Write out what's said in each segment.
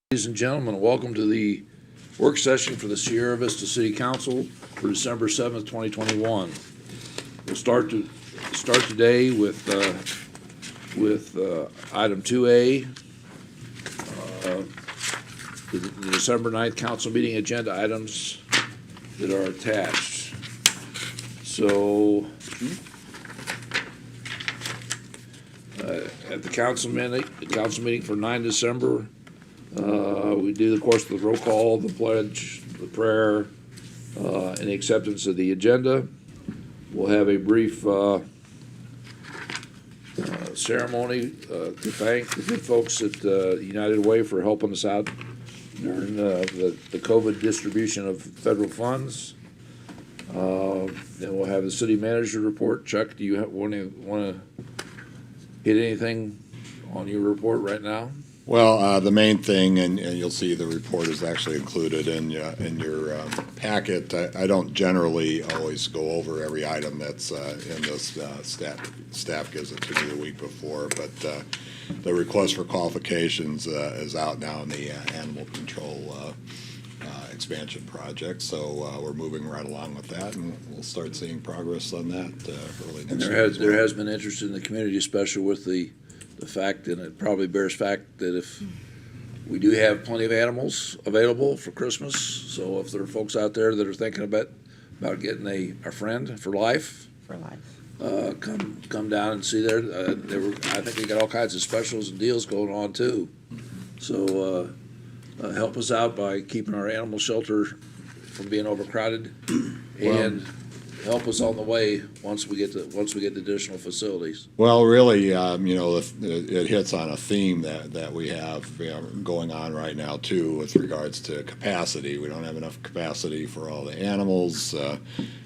Ladies and gentlemen, welcome to the work session for the Sierra Vista City Council for December 7th, 2021. We'll start today with item 2A, the December 9th council meeting agenda items that are attached. So at the council meeting for 9 December, we do, of course, the roll call, the pledge, the prayer, and the acceptance of the agenda. We'll have a brief ceremony to thank the good folks at United Way for helping us out during the COVID distribution of federal funds. Then we'll have the city manager report. Chuck, do you want to hit anything on your report right now? Well, the main thing, and you'll see the report is actually included in your packet. I don't generally always go over every item that's in this. Staff gives it to me the week before, but the request for qualifications is out now in the animal control expansion project. So we're moving right along with that, and we'll start seeing progress on that early next year. There has been interest in the community, especially with the fact, and it probably bears fact, that if we do have plenty of animals available for Christmas, so if there are folks out there that are thinking about getting a friend for life, come down and see there. I think they got all kinds of specials and deals going on too. So help us out by keeping our animal shelter from being overcrowded, and help us on the way once we get the additional facilities. Well, really, it hits on a theme that we have going on right now too, with regards to capacity. We don't have enough capacity for all the animals.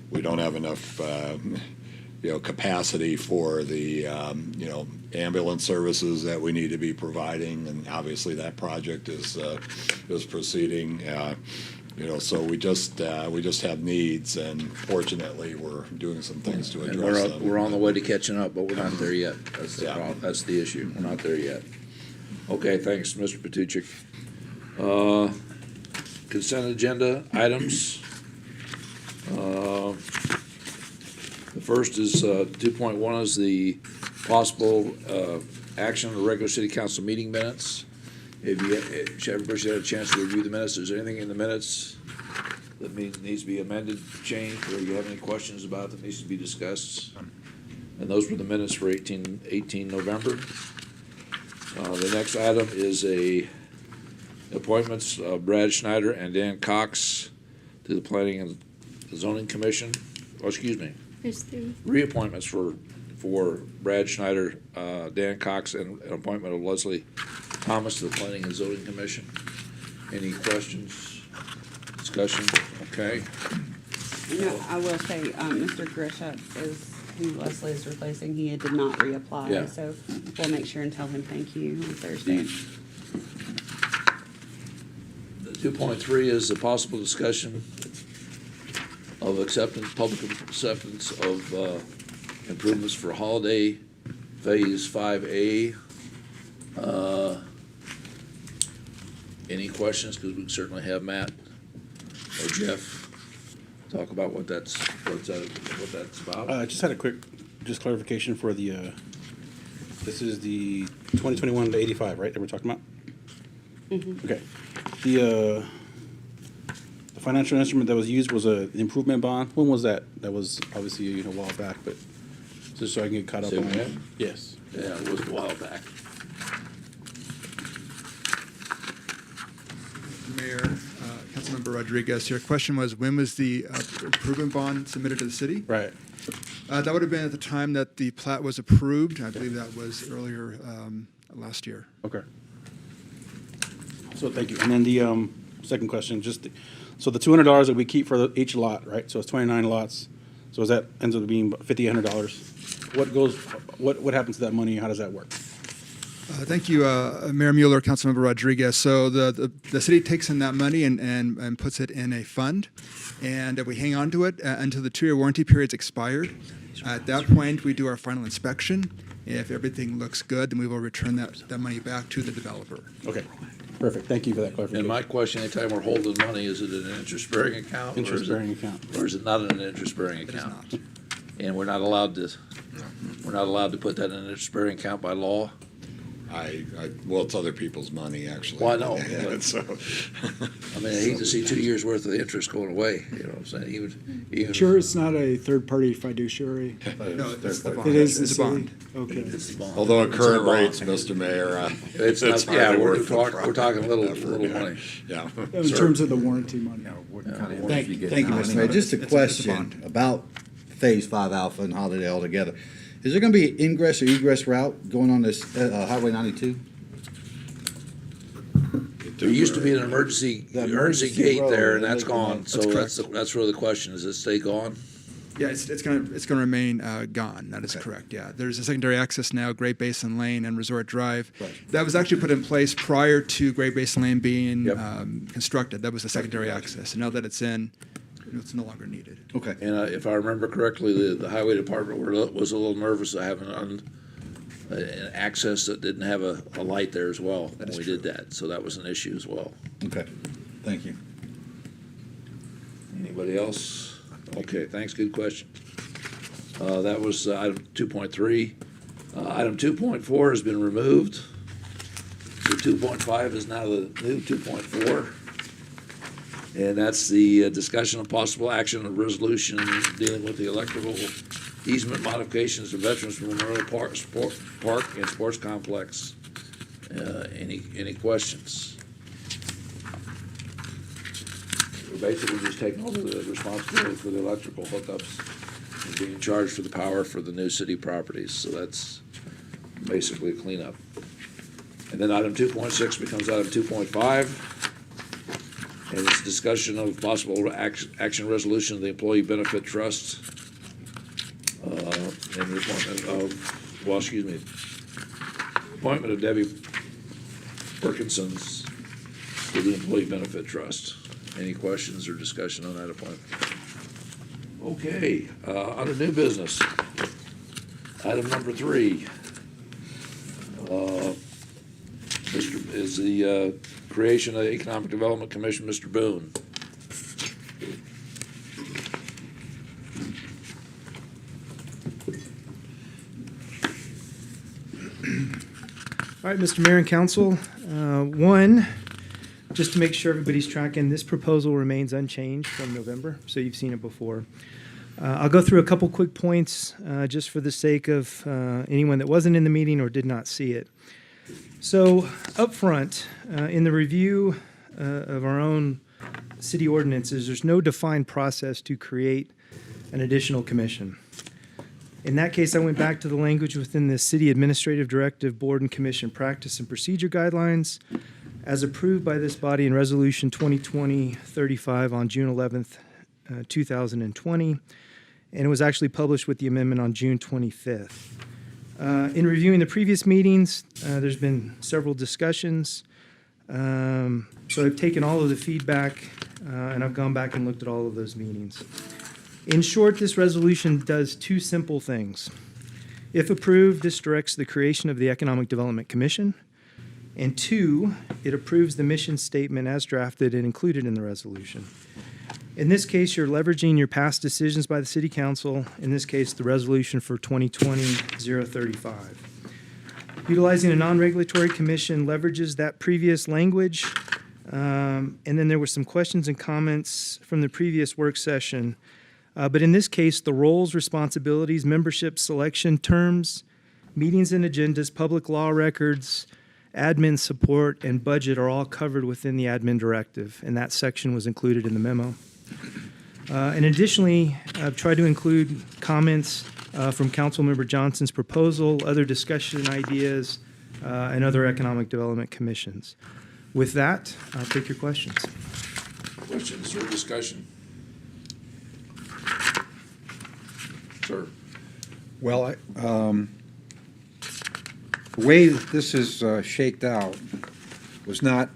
We don't have enough, capacity for the ambulance services that we need to be providing, and obviously that project is proceeding. So we just have needs, and fortunately, we're doing some things to address them. We're on the way to catching up, but we're not there yet. That's the problem. That's the issue. We're not there yet. Okay, thanks, Mr. Patuchik. Consent agenda items. The first is 2.1 is the possible action of the regular city council meeting minutes. Everybody had a chance to review the minutes. Is there anything in the minutes that needs to be amended, changed, or you have any questions about that needs to be discussed? And those were the minutes for 18 November. The next item is appointments of Brad Schneider and Dan Cox to the Planning and Zoning Commission. Oh, excuse me. There's three. Reappointments for Brad Schneider, Dan Cox, and an appointment of Leslie Thomas to the Planning and Zoning Commission. Any questions, discussion? Okay. I will say, Mr. Grisham is who Leslie is replacing. He did not reapply, Yeah. So we'll make sure and tell him thank you on Thursday. 2.3 is the possible discussion of public acceptance of improvements for Holiday Phase 5A. Any questions? Because we can certainly have Matt or Jeff talk about what that's about. I just had a quick clarification for the this is the 2021 to 85, right, that we're talking about? Mm-hmm. Okay. The financial instrument that was used was a improvement bond. When was that? That was obviously a while back, but just so I can get caught up on it. Yes. Yeah, it was a while back. Mayor, Councilmember Rodriguez, your question was, when was the improvement bond submitted to the city? Right. That would have been at the time that the plat was approved. I believe that was earlier last year. Okay. So thank you. And then the second question, so the $200 that we keep for each lot, right? So it's 29 lots. So that ends up being $5,800. What happens to that money? How does that work? Thank you, Mayor Mueller, Councilmember Rodriguez. So the city takes in that money and puts it in a fund, and we hang on to it until the 2-year warranty period's expired. At that point, we do our final inspection. If everything looks good, then we will return that money back to the developer. Okay. Perfect, thank you for that And clarification. my question, anytime we're holding money, is it an interest-bearing account? or is it- Interest-bearing account. Or is it not an interest-bearing account? And we're not allowed to put that in an interest-bearing account by law? Well, it's other people's money, actually. Well, I know, Yeah, but- so. I mean, I hate to see 2 years' worth of interest going away, you know what I'm saying? Even. Sure, it's not a third-party fiduciary. No, it's the bond. It is the It's a city? bond. Okay. It's the bond. Although at It's current a bond. rates, Mr. Mayor, It's not, yeah, hardly we're worth the talking little effort, money. Yeah. In terms of the warranty money. Thank you, Mr. Mayor. Just a It's a question bond. about Phase 5 Alpha and Holiday altogether. Is there going to be an ingress or egress route going on this Highway 92? There used to be an emergency The emergency emergency gate there, road, and that's that's gone. gone. So that's really the question, is it stay gone? Yeah, it's gonna remain gone. That is correct. Yeah, there's a secondary access now, Great Basin Lane and Resort Drive. Right. That was actually put in place prior to Great Basin Lane being Yep. constructed. That was the secondary access, and now that it's in, it's no longer needed. Okay. And if I remember correctly, the highway department was a little nervous of having an access that didn't have a light there as well when is we did that. So that was an issue as well. Okay. Thank you. Anybody else? Okay, thanks, good question. That was item 2.3. Item 2.4 has been removed. So 2.5 is now the new 2.4. And that's the discussion of possible action of resolution dealing with the electrical easement modifications of Veterans Memorial Park and Sports Complex. Any questions? We're basically just taking over the responsibility for the electrical hookups and being charged for the power for the new city properties. So that's basically a cleanup. And then item 2.6 becomes item 2.5. And it's discussion of possible action resolution of the Employee Benefit Trust. And the appointment appointment of Debbie Perkinsons to the Employee Benefit Trust. Any questions or discussion on that appointment? Okay, under new business, item number 3. Is the creation of the Economic Development Commission, Mr. Boone. All right, Mr. Mayor and Council, one, just to make sure everybody's tracking, this proposal remains unchanged from November, so you've seen it before. I'll go through a couple quick points just for the sake of anyone that wasn't in the meeting or did not see it. So up front, in the review of our own city ordinances, there's no defined process to create an additional commission. In that case, I went back to the language within the City Administrative Directive Board and Commission Practice and Procedure Guidelines as approved by this body in Resolution 2020-35 on June 11th, 2020, and it was actually published with the amendment on June 25th. In reviewing the previous meetings, there's been several discussions. So I've taken all of the feedback and I've gone back and looked at all of those meetings. In short, this resolution does two simple things. If approved, this directs the creation of the Economic Development Commission. And two, it approves the mission statement as drafted and included in the resolution. In this case, you're leveraging your past decisions by the City Council, in this case, the resolution for 2020-035. Utilizing a non-regulatory commission leverages that previous language. And then there were some questions and comments from the previous work session. But in this case, the roles, responsibilities, membership selection terms, meetings and agendas, public law records, admin support, and budget are all covered within the admin directive, and that section was included in the memo. And additionally, I've tried to include comments from Councilmember Johnson's proposal, other discussion ideas, and other economic development commissions. With that, I'll take your questions. Questions or discussion? Sir? Well, the way this is shaked out was not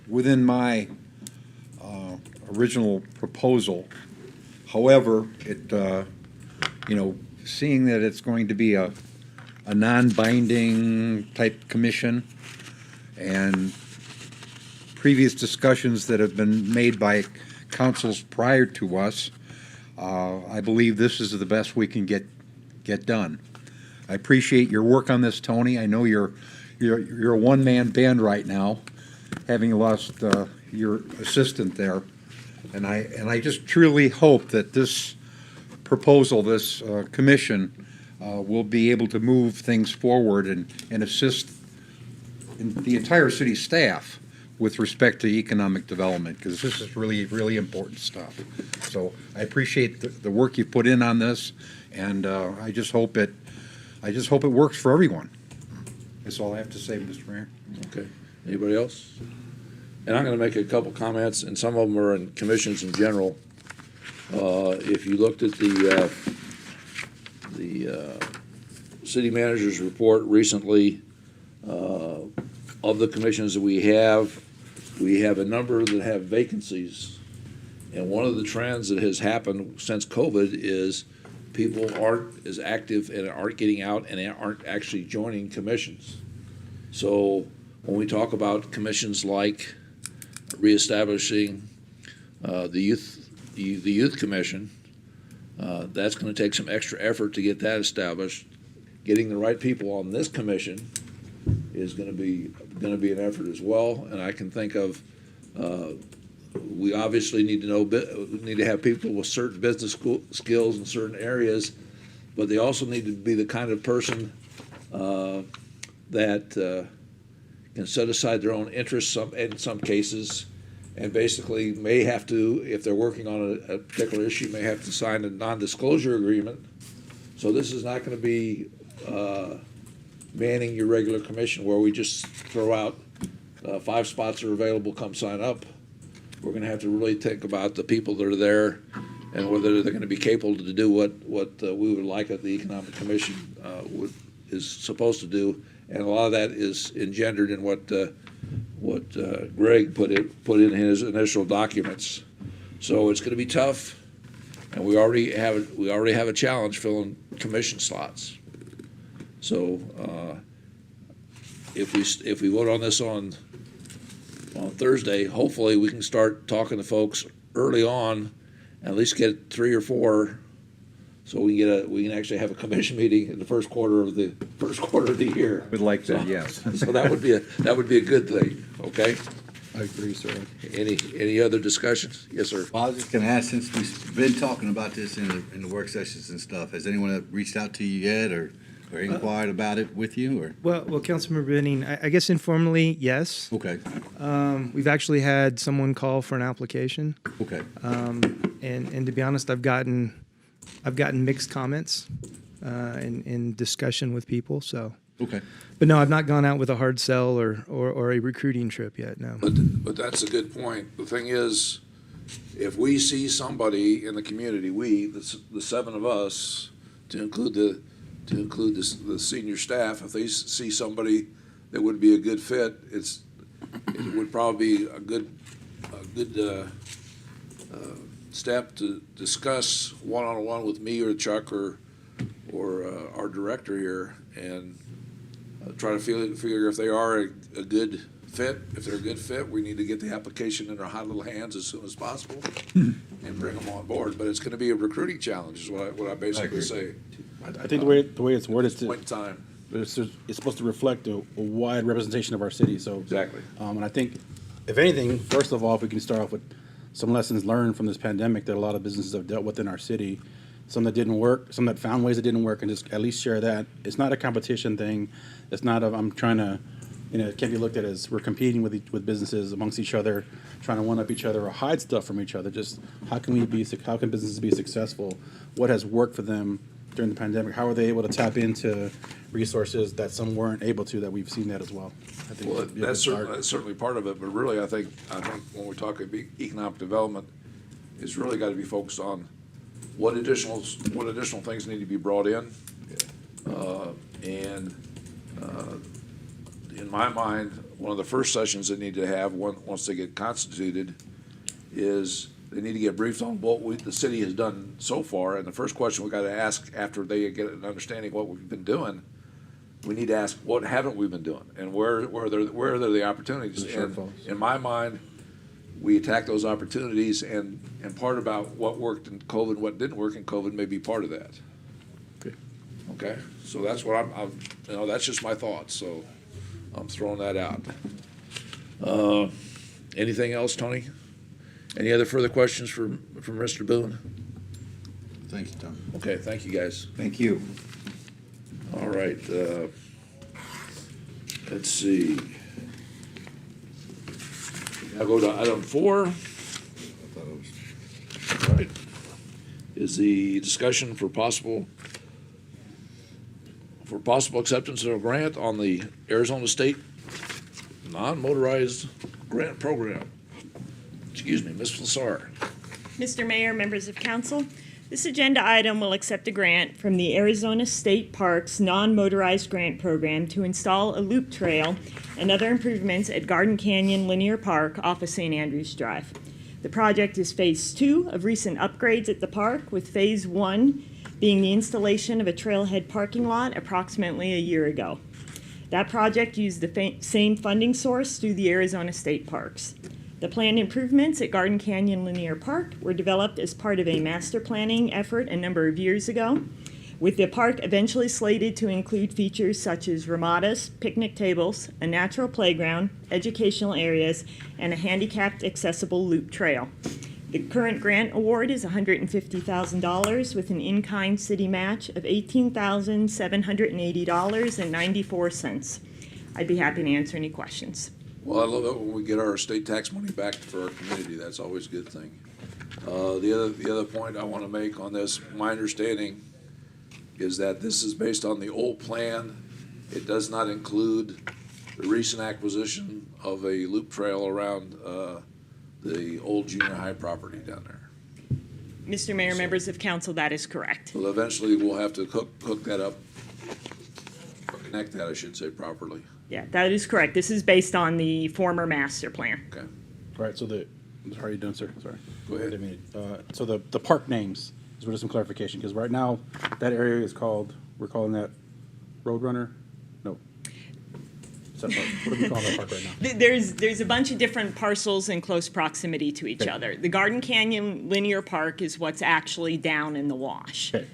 within my original proposal. However, it, seeing that it's going to be a non-binding type commission, and previous discussions that have been made by councils prior to us, I believe this is the best we can get done. I appreciate your work on this, Tony. I know you're a one-man band right now, having lost your assistant there. And I just truly hope that this proposal, this commission, will be able to move things forward and assist the entire city staff with respect to economic development, because this is really, really important stuff. So I appreciate the work you've put in on this, and I just hope it works for everyone. That's all I have to say, Mr. Mayor. Okay. Anybody else? And I'm going to make a couple comments, and some of them are in commissions in general. If you looked at the city manager's report recently, of the commissions that we have a number that have vacancies. And one of the trends that has happened since COVID is people aren't as active and aren't getting out and aren't actually joining commissions. So when we talk about commissions like reestablishing the youth commission, that's going to take some extra effort to get that established. Getting the right people on this commission is going to be an effort as well. And I can think of we obviously need to have people with certain business skills in certain areas, but they also need to be the kind of person that can set aside their own interests in some cases, and basically may have to, if they're working on a particular issue, may have to sign a non-disclosure agreement. So this is not going to be manning your regular commission where we just throw out 5 spots are available, come sign up. We're going to have to really think about the people that are there and whether they're going to be capable to do what we would like that the Economic Commission is supposed to do. And a lot of that is engendered in what Greg put in his initial documents. So it's going to be tough, and we already have a challenge filling commission slots. So if we vote on this on Thursday, hopefully we can start talking to folks early on, and at least get 3 or 4, so we can actually have a commission meeting in the first quarter of the year. Would like that, yes. So that would be a good thing. Okay. I agree, sir. Any other discussions? Yes, sir. Well, I was just gonna ask, since we've been talking about this in the work sessions and stuff, has anyone reached out to you yet or inquired about it with you, or? Well, Councilmember Benning, I guess informally, yes. Okay, We've actually had someone call for an application, okay. and to be honest, I've gotten mixed comments in discussion with people. So, Okay. but no, I've not gone out with a hard sell or a recruiting trip yet. No. But that's a good point. The thing is, if we see somebody in the community, the 7 of us, to include the senior staff, if they see somebody that would be a good fit, it would probably be a good step to discuss one-on-one with me or Chuck or our director here, and try to figure if they are a good fit. If they're a good fit, we need to get the application in our hot little hands as soon as possible and bring them on board. But it's going to be a recruiting challenge, is what I basically say. I think the way it's worded is Point in time. it's supposed to reflect a wide representation of our city. So Exactly. And I think, if anything, first of all, if we can start off with some lessons learned from this pandemic that a lot of businesses have dealt with in our city, some that didn't work, some that found ways that didn't work, and just at least share that. It's not a competition thing. It's not I'm trying to, it can't be looked at as we're competing with businesses amongst each other, trying to one-up each other or hide stuff from each other. Just how can businesses be successful? What has worked for them during the pandemic? How are they able to tap into resources that some weren't able to, that we've seen that as well? I think Well, that'd be a that's good start. certainly part of it, but really, I think when we talk about economic development, it's really got to be focused on what additional things need to be brought in, and in my mind, one of the first sessions they need to have once they get constituted is they need to get briefed on what the city has done so far. And the first question we got to ask after they get an understanding of what we've been doing, we need to ask, what haven't we been doing? And where are there the opportunities? The And shortfalls. in my mind, we attack those opportunities, and part about what worked in COVID, what didn't work in COVID may be part of that. Okay. Okay, so that's what I'm, that's just my thoughts, so I'm throwing that out. Anything else, Tony? Any other further questions from Mr. Boone? Thank you, Tom. Okay, thank you, guys. Thank you. All right, let's see. Now go to item 4. I thought it was. All right. Is the discussion for possible acceptance of a grant on the Arizona State non-motorized grant program. Excuse me, Ms. Flassar. Mr. Mayor, members of council, this agenda item will accept a grant from the Arizona State Parks Non-Motorized Grant Program to install a loop trail and other improvements at Garden Canyon Linear Park off of St. Andrews Drive. The project is Phase 2 of recent upgrades at the park, with Phase 1 being the installation of a trailhead parking lot approximately a year ago. That project used the same funding source through the Arizona State Parks. The planned improvements at Garden Canyon Linear Park were developed as part of a master planning effort a number of years ago, with the park eventually slated to include features such as ramadas, picnic tables, a natural playground, educational areas, and a handicapped accessible loop trail. The current grant award is $150,000 with an in-kind city match of $18,780.94. I'd be happy to answer any questions. Well, I love it when we get our state tax money back for our community. That's always a good thing. The other point I want to make on this, my understanding is that this is based on the old plan. It does not include the recent acquisition of a loop trail around the old junior high property down there. Mr. Mayor, members of council, that is correct. So eventually we'll have to hook that up, or connect that, I should say, properly. Yeah, that is correct. This is based on the former master plan. Okay, All right, so how are you doing, sir? Sorry. go ahead. I mean, so the park names, is where there's some clarification, because right now, that area is called, we're calling that Roadrunner? No. What are we calling that park right now? There's a bunch of different parcels in close proximity to each Okay. other. The Garden Canyon Linear Park is what's actually down in the wash. Okay.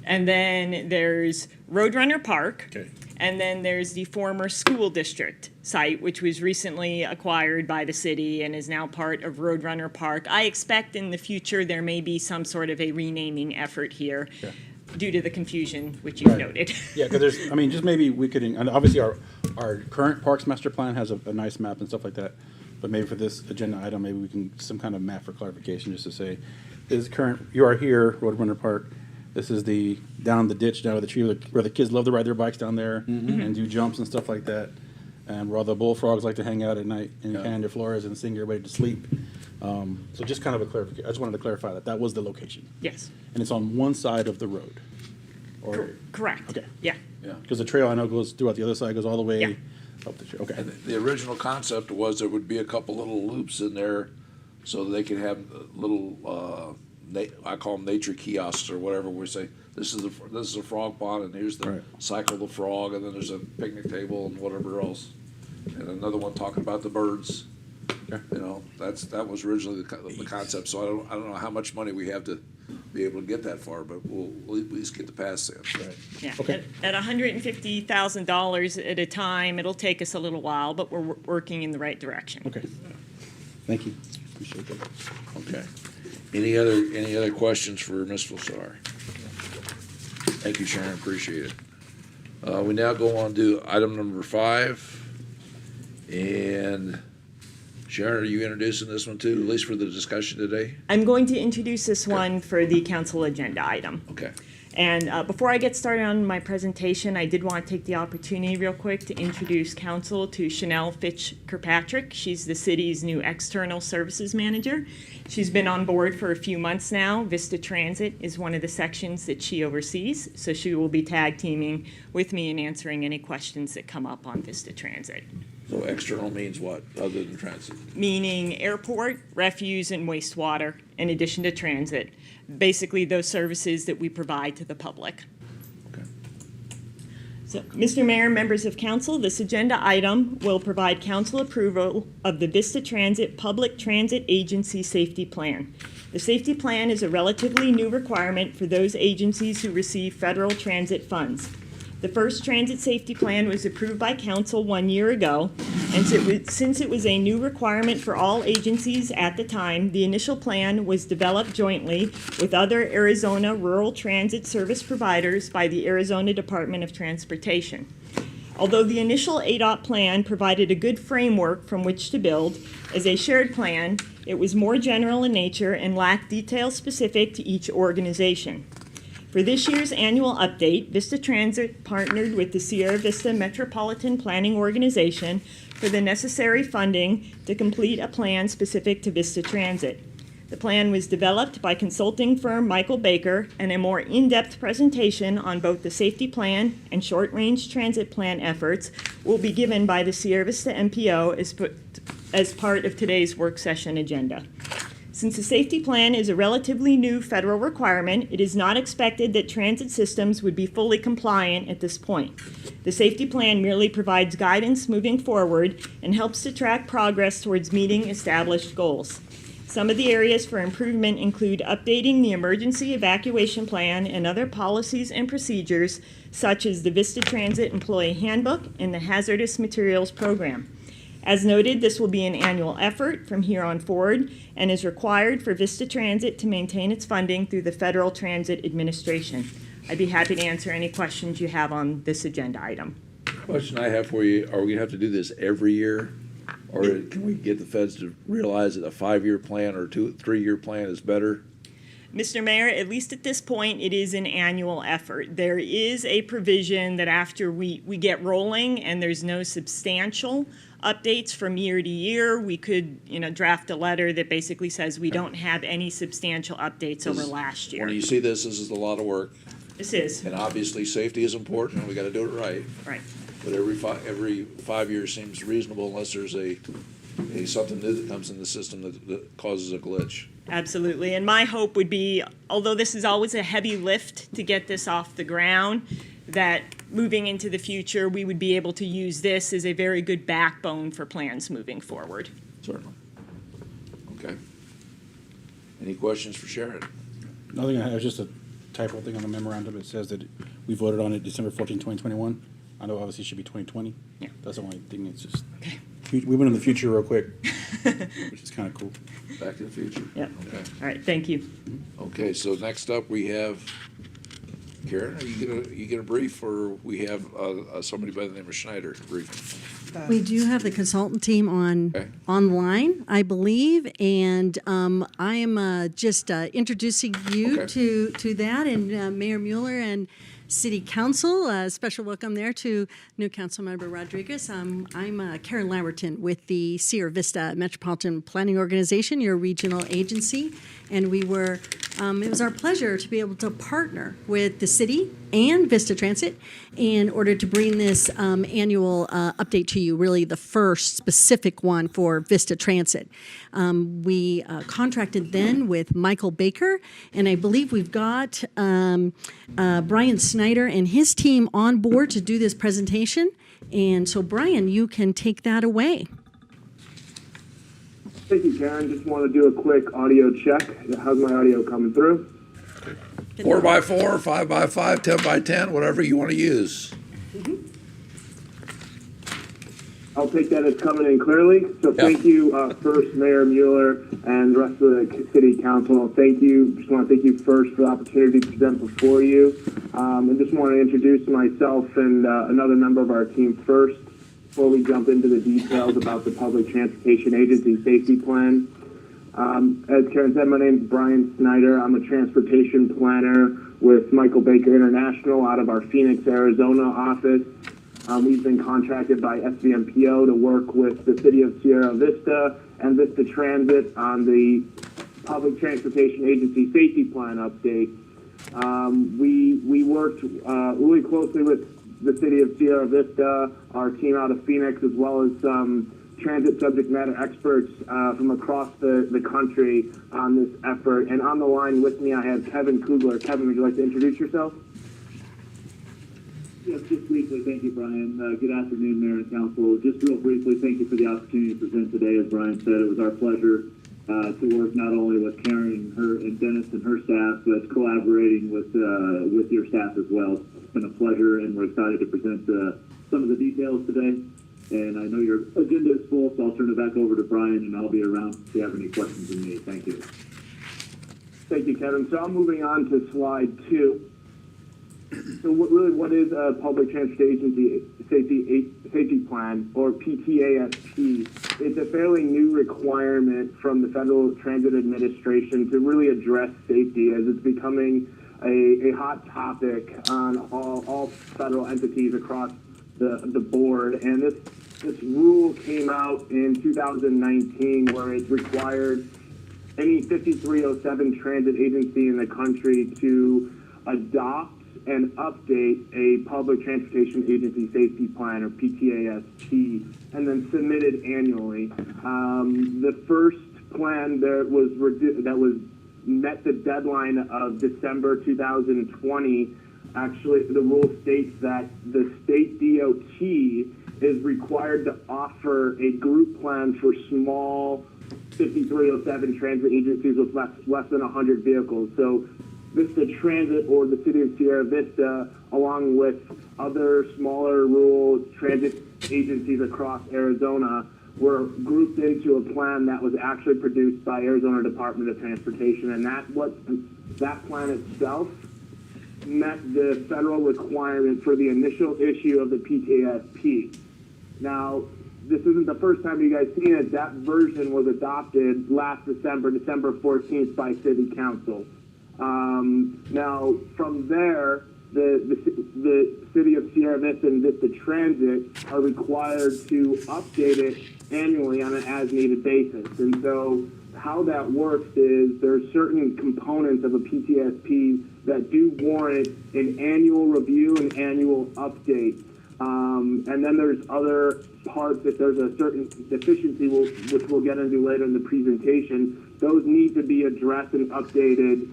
And then there's Roadrunner Park. Okay. And then there's the former school district site, which was recently acquired by the city and is now part of Roadrunner Park. I expect in the future there may be some sort of a renaming effort here Okay. due to the confusion which you've Right. noted. Yeah, because there's, I mean, just maybe we could, and obviously our current Parks Master Plan has a nice map and stuff like that, but maybe for this agenda item, maybe we can, some kind of map for clarification, just to say, this current, you are here, Roadrunner Park, this is the, down the ditch, down where the tree, where the kids love to ride their bikes down there and do jumps and stuff like that, and where all the bullfrogs like to hang out at night in Canada Flores and sing everybody to sleep. So just kind of a clarification, I just wanted to clarify that, that was the location. Yes, And it's on one side of the road. Or, correct. Okay. Yeah. Yeah. because the trail I know goes throughout the other side, goes all the way Yeah. up the trail. Okay. And the original concept was there would be a couple little loops in there so that they could have little, I call them nature kiosks or whatever, where we say, this is a frog pond and here's the Right. cycle of the frog, and then there's a picnic table and whatever else. And another one talking about the birds. Okay. You know, that was originally the concept, so I don't know how much money we have to be able to get that far, but we'll at least get the pass in. Right. Yeah, Okay. at $150,000 at a time, it'll take us a little while, but we're working in the right direction. Okay. Thank you. Appreciate that. Okay. Any other questions for Ms. Flassar? Thank you, Sharon, appreciate it. We now go on to item number 5. And Sharon, are you introducing this one too, at least for the discussion today? I'm going to introduce this one for the council agenda item. Okay. And before I get started on my presentation, I did want to take the opportunity real quick to introduce council to Chanel Fitch Kirkpatrick. She's the city's new external services manager. She's been on board for a few months now. Vista Transit is one of the sections that she oversees, so she will be tag teaming with me and answering any questions that come up on Vista Transit. So external means what, other than transit? Meaning airport, refuse, and wastewater, in addition to transit. Basically, those services that we provide to the public. Okay. So, Mr. Mayor, members of council, this agenda item will provide council approval of the Vista Transit Public Transit Agency Safety Plan. The safety plan is a relatively new requirement for those agencies who receive federal transit funds. The first transit safety plan was approved by council 1 year ago, and since it was a new requirement for all agencies at the time, the initial plan was developed jointly with other Arizona rural transit service providers by the Arizona Department of Transportation. Although the initial ADOT plan provided a good framework from which to build, as a shared plan, it was more general in nature and lacked details specific to each organization. For this year's annual update, Vista Transit partnered with the Sierra Vista Metropolitan Planning Organization for the necessary funding to complete a plan specific to Vista Transit. The plan was developed by consulting firm Michael Baker, and a more in-depth presentation on both the safety plan and short-range transit plan efforts will be given by the Sierra Vista MPO as part of today's work session agenda. Since the safety plan is a relatively new federal requirement, it is not expected that transit systems would be fully compliant at this point. The safety plan merely provides guidance moving forward and helps to track progress towards meeting established goals. Some of the areas for improvement include updating the emergency evacuation plan and other policies and procedures, such as the Vista Transit Employee Handbook and the Hazardous Materials Program. As noted, this will be an annual effort from here on forward and is required for Vista Transit to maintain its funding through the Federal Transit Administration. I'd be happy to answer any questions you have on this agenda item. Question I have for you, are we gonna have to do this every year? Or can we get the feds to realize that a 5-year plan or 3-year plan is better? Mr. Mayor, at least at this point, it is an annual effort. There is a provision that after we get rolling and there's no substantial updates from year to year, we could, draft a letter that basically says we don't have any substantial updates over last year. When you see this is a lot of work, This is, and obviously safety is important, and we gotta do it right. right. But every 5 years seems reasonable unless there's something new that comes in the system that causes a glitch. Absolutely. And my hope would be, although this is always a heavy lift to get this off the ground, that moving into the future, we would be able to use this as a very good backbone for plans moving forward. Certainly. Okay. Any questions for Sharon? Nothing, I have just a typo thing on the memorandum. It says that we voted on it December 14, 2021. I know obviously it should be 2020. Yeah. That's the only thing, it's just, we went in the future real quick, which is kind of cool. Back to the future? Yep. Okay. All right, thank you. Okay, so next up we have, Karen, are you gonna brief, or we have somebody by the name of Schneider brief? We do have the consultant team Okay. online, I believe, and I am just introducing you Okay. to that, and Mayor Mueller and City Council. Special welcome there to new Councilmember Rodriguez. I'm Karen Lawerton with the Sierra Vista Metropolitan Planning Organization, your regional agency, and we were. It was our pleasure to be able to partner with the city and Vista Transit in order to bring this annual update to you, really the first specific one for Vista Transit. We contracted then with Michael Baker, and I believe we've got Brian Snyder and his team on board to do this presentation. And so, Brian, you can take that away. Thank you, Karen. Just want to do a quick audio check. How's my audio coming through? 4x4, 5x5, 10x10, whatever you want to use. I'll take that as coming in clearly. So thank you, first Mayor Mueller and the rest of the City Council. Thank you. Just want to thank you first for the opportunity to present before you. And just want to introduce myself and another member of our team first before we jump into the details about the Public Transportation Agency Safety Plan. As Karen said, my name is Brian Snyder. I'm a transportation planner with Michael Baker International out of our Phoenix, Arizona office. We've been contracted by SVMPO to work with the City of Sierra Vista and Vista Transit on the Public Transportation Agency Safety Plan update. We worked really closely with the City of Sierra Vista, our team out of Phoenix, as well as some transit subject matter experts from across the country on this effort. And on the line with me, I have Kevin Kugler. Kevin, would you like to introduce yourself? Yes, just briefly, thank you, Brian. Good afternoon, Mayor and Council. Just real briefly, thank you for the opportunity to present today. As Brian said, it was our pleasure to work not only with Karen and Dennis and her staff, but collaborating with your staff as well. It's been a pleasure, and we're excited to present some of the details today. And I know your agenda is full, so I'll turn it back over to Brian, and I'll be around if you have any questions of me. Thank you. Thank you, Kevin. So I'm moving on to slide 2. So what is a public transportation safety plan, or PTASP? It's a fairly new requirement from the Federal Transit Administration to really address safety, as it's becoming a hot topic on all federal entities across the board. And this rule came out in 2019, where it required any 5307 transit agency in the country to adopt and update a public transportation agency safety plan, or PTASP, and then submit it annually. The first plan that was met the deadline of December 2020. Actually, the rule states that the state DOT is required to offer a group plan for small 5307 transit agencies with less than 100 vehicles. So Vista Transit, or the City of Sierra Vista, along with other smaller rural transit agencies across Arizona, were grouped into a plan that was actually produced by Arizona Department of Transportation. And that plan itself met the federal requirement for the initial issue of the PTASP. Now, this isn't the first time you guys seen it. That version was adopted last December 14th, by City Council. Now, from there, the City of Sierra Vista and Vista Transit are required to update it annually on an as-needed basis. And so how that works is there's certain components of a PTSP that do warrant an annual review and annual update. And then there's other parts, if there's a certain deficiency, which we'll get into later in the presentation, those need to be addressed and updated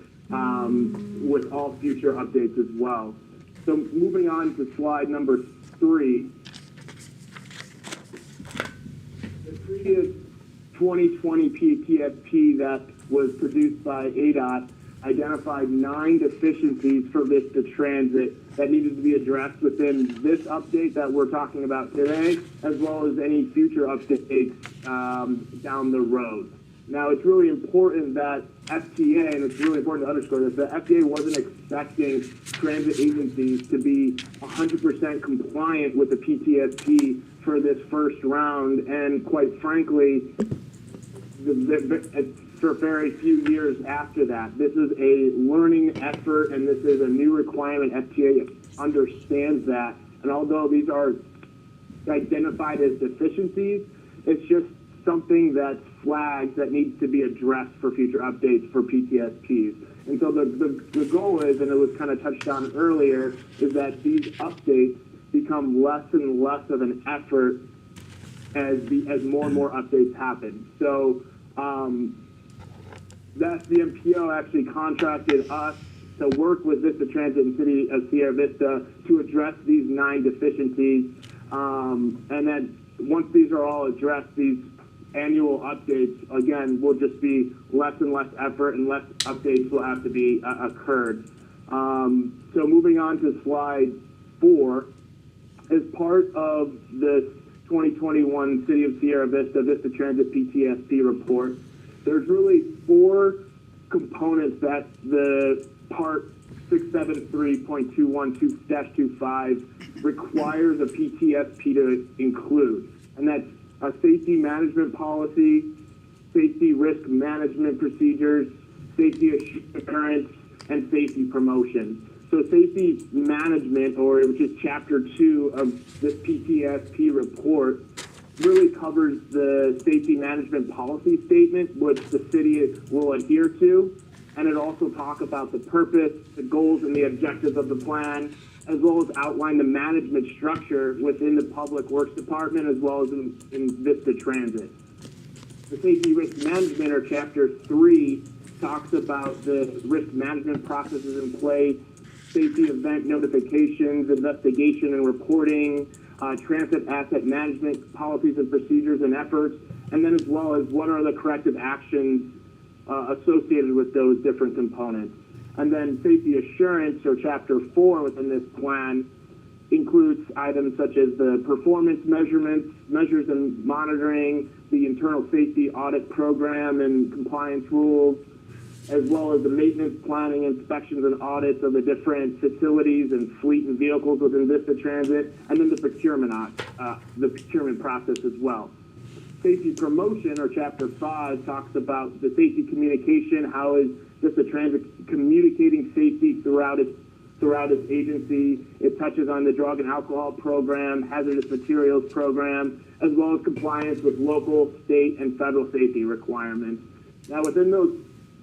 with all future updates as well. So moving on to slide number 3. The previous 2020 PTSP that was produced by ADOT identified 9 deficiencies for Vista Transit that needed to be addressed within this update that we're talking about today, as well as any future updates down the road. Now, it's really important that FTA, and it's really important to underscore this, that FTA wasn't expecting transit agencies to be 100% compliant with the PTSP for this first round, and quite frankly, for very few years after that. This is a learning effort, and this is a new requirement. FTA understands that, and although these are identified as deficiencies, it's just something that's flagged that needs to be addressed for future updates for PTSPs. And so the goal is, and it was kind of touched on earlier, is that these updates become less and less of an effort as more and more updates happen. So that's the MPO actually contracted us to work with Vista Transit and City of Sierra Vista to address these 9 deficiencies. And then once these are all addressed, these annual updates, again, will just be less and less effort, and less updates will have to be occurred. So moving on to slide 4, as part of this 2021 City of Sierra Vista Vista Transit PTSP report, there's really 4 components that the part 673.212-25 requires a PTSP to include, and that's a safety management policy, safety risk management procedures, safety assurance, and safety promotion. So safety management, which is chapter 2 of this PTSP report, really covers the safety management policy statement, which the city will adhere to. And it also talks about the purpose, the goals, and the objectives of the plan, as well as outline the management structure within the Public Works Department, as well as in Vista Transit. The safety risk management, or chapter 3, talks about the risk management processes in place, safety event notifications, investigation and reporting, transit asset management policies and procedures and efforts, and then as well as what are the corrective actions associated with those different components. And then safety assurance, or Chapter 4 within this plan, includes items such as the performance measurements, measures and monitoring, the internal safety audit program and compliance rules, as well as the maintenance planning, inspections and audits of the different facilities and fleet and vehicles within Vista Transit, and then the procurement process as well. Safety promotion, or Chapter 5, talks about the safety communication. How is Vista Transit communicating safety throughout its agency? It touches on the drug and alcohol program, hazardous materials program, as well as compliance with local, state, and federal safety requirements. Now, within those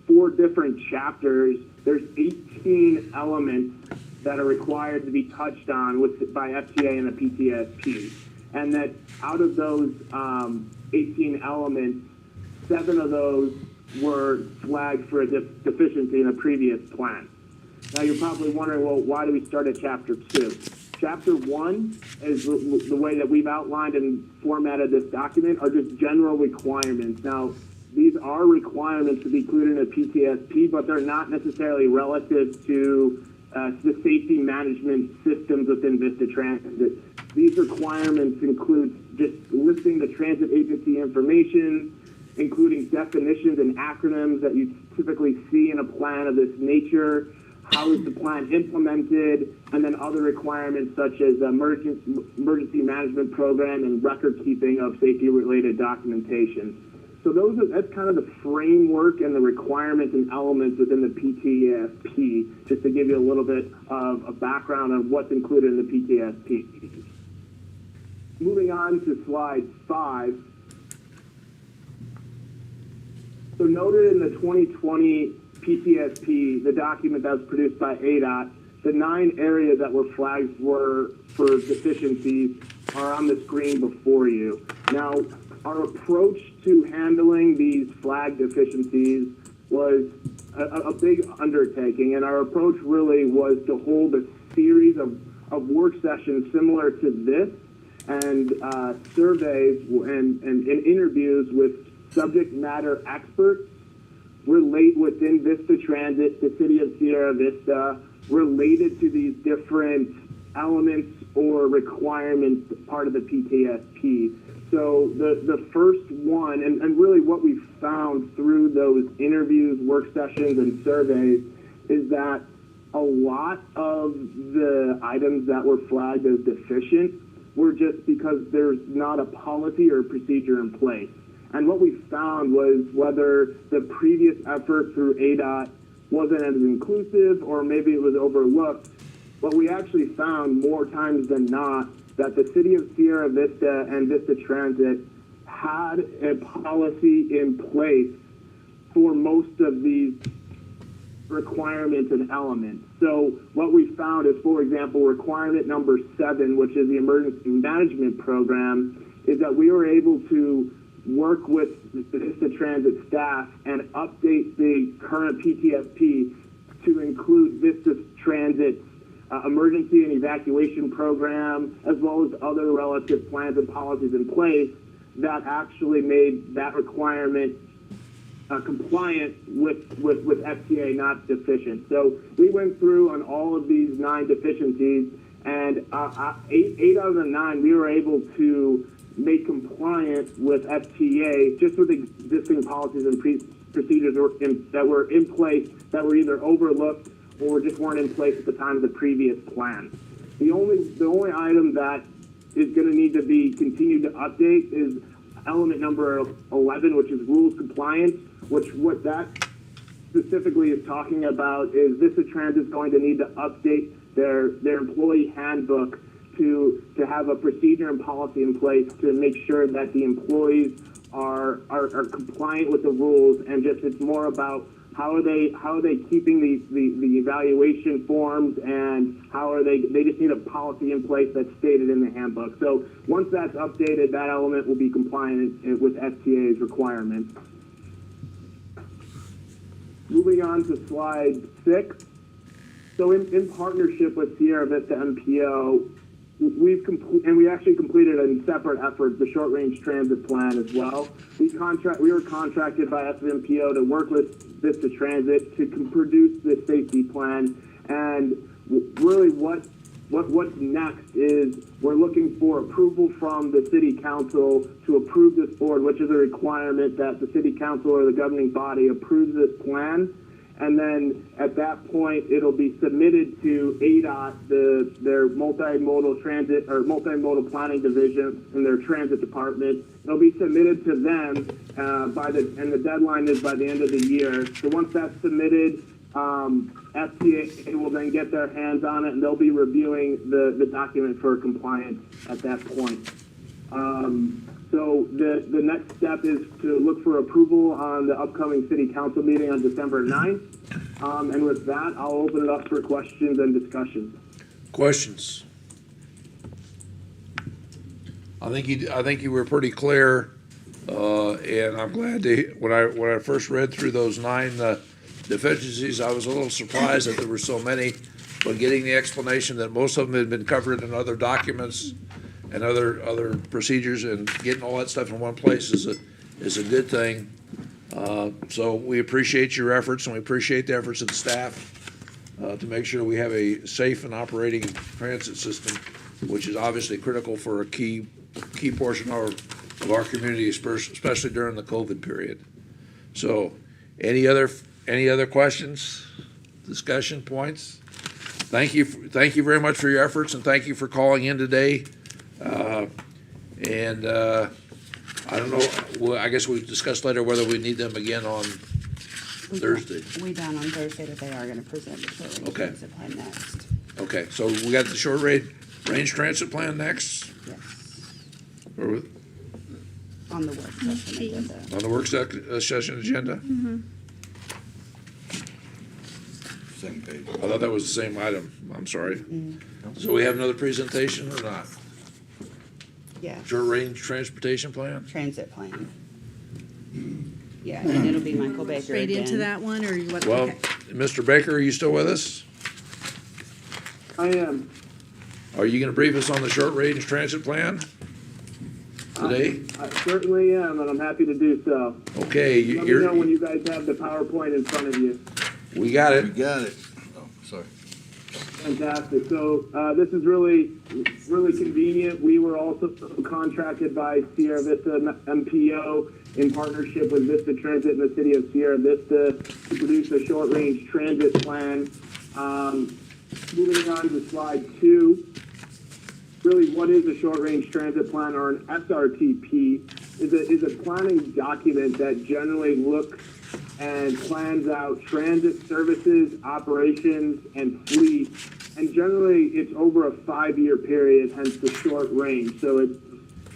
4 different chapters, there's 18 elements that are required to be touched on by FTA and the PTSP. And that out of those 18 elements, 7 of those were flagged for a deficiency in a previous plan. Now you're probably wondering, well, why do we start at Chapter 2? Chapter 1 is the way that we've outlined and formatted this document are just general requirements. Now, these are requirements to be included in a PTSP, but they're not necessarily relative to the safety management systems within Vista Transit. These requirements include just listing the transit agency information, including definitions and acronyms that you typically see in a plan of this nature. How is the plan implemented, and then other requirements such as emergency management program and record keeping of safety-related documentation. So that's kind of the framework and the requirements and elements within the PTSP, just to give you a little bit of a background on what's included in the PTSP. Moving on to slide 5. So noted in the 2020 PTSP, the document that was produced by ADOT, the 9 areas that were flagged for deficiencies are on the screen before you. Now, our approach to handling these flagged deficiencies was a big undertaking, and our approach really was to hold a series of work sessions similar to this, and surveys and interviews with subject matter experts relate within Vista Transit, the City of Sierra Vista, related to these different elements or requirements part of the PTSP. So the first one, and really what we found through those interviews, work sessions, and surveys is that a lot of the items that were flagged as deficient were just because there's not a policy or procedure in place. And what we found was whether the previous effort through ADOT wasn't as inclusive or maybe it was overlooked, what we actually found more times than not that the City of Sierra Vista and Vista Transit had a policy in place for most of these requirements and elements. So what we found is, for example, requirement number 7, which is the emergency management program, is that we were able to work with the Vista Transit staff and update the current PTSP to include Vista Transit's emergency and evacuation program, as well as other relative plans and policies in place that actually made that requirement compliant with FTA, not deficient. So we went through on all of these 9 deficiencies, and 8 out of the 9 we were able to make compliant with FTA just with existing policies and procedures that were in place that were either overlooked or just weren't in place at the time of the previous plan. The only item that is going to need to be continued to update is element number 11, which is rules compliance, which what that specifically is talking about is Vista Transit is going to need to update their employee handbook to have a procedure and policy in place to make sure that the employees are compliant with the rules, and just it's more about how are they keeping the evaluation forms, and how are they just need a policy in place that's stated in the handbook. So once that's updated, that element will be compliant with FTA's requirements. Moving on to slide 6. So in partnership with Sierra Vista MPO, we actually completed in separate efforts the short range transit plan as well. We were contracted by SVMPO to work with Vista Transit to produce this safety plan. And really what's next is we're looking for approval from the city council to approve this board, which is a requirement that the city council or the governing body approves this plan. And then at that point, it'll be submitted to ADOT, their multimodal transit or multimodal planning division in their transit department. It'll be submitted to them and the deadline is by the end of the year. So once that's submitted, FTA will then get their hands on it and they'll be reviewing the document for compliance at that point. So the next step is to look for approval on the upcoming city council meeting on December 9th. And with that, I'll open it up for questions and discussion. Questions? I think you were pretty clear, and I'm glad to, when I first read through those 9 deficiencies, I was a little surprised that there were so many, but getting the explanation that most of them had been covered in other documents and other procedures, and getting all that stuff in one place is a good thing. So we appreciate your efforts, and we appreciate the efforts of the staff to make sure we have a safe and operating transit system, which is obviously critical for a key portion of our community, especially during the COVID period. So, any other questions, discussion points? Thank you very much for your efforts, and thank you for calling in today. I don't know, well, I guess we'll discuss later whether we need them again on Thursday. We done on Thursday that they are gonna present the short range Okay. transit plan next. Okay, so we got the short range transit plan next? Yes, Or on the work session agenda. on the work session agenda? Second page. I thought that was the same item, I'm sorry. So we have another presentation or not? Yeah, Short range transportation plan? transit plan. Yeah, and it'll be Michael Baker Straight into again. that one, or you what? Well, Okay. Mr. Baker, are you still with us? I am. Are you gonna brief us on the short range transit plan today? I certainly am, and I'm happy to do so. Okay, Let me know when you guys have the PowerPoint in front of you. we got You it. got it. Oh, sorry. Fantastic. So this is really convenient. We were also contracted by Sierra Vista MPO in partnership with Vista Transit and the city of Sierra Vista to produce a short-range transit plan. Moving on to slide 2. Really, what is a short-range transit plan, or an SRTP? Is a planning document that generally looks and plans out transit services, operations, and fleet. And generally, it's over a 5-year period, hence the short range. So